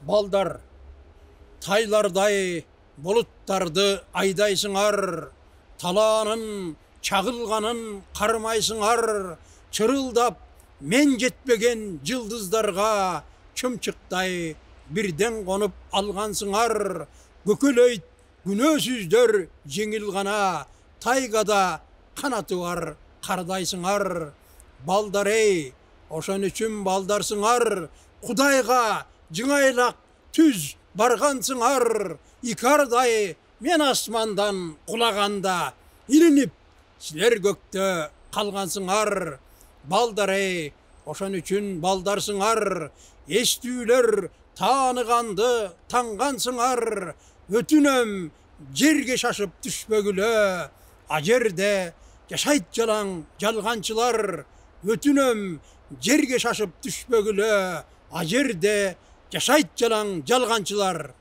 Балдар, тайлардай бұлыттарды айдайсыңар, таланың чағылғанын қармайсыңар, чырылдап мен жетпеген жылдыздарға чымчықтай бірден қонып алғансыңар, көкелейт күнөсүздөр жеңіл ғана, тайгада қанаты бар қардайсыңар. Балдар ей, ошон үчүн балдарсыңар, Құдайға жыңайлақ түз барғансыңар, икардай мен асмандан құлағанда, илинип силер көктө қалғансыңар. Балдар ей, ошон үчүн балдарсыңар, естүүлөр тааныганды таңғансыңар, өтүнөм жерге шашып түшпөгүлө, ажерде жашайт жалаң жалганчылар, өтүнөм жерге шашып түшпөгүлө, ажерде жашайт жалаң жалганчылар.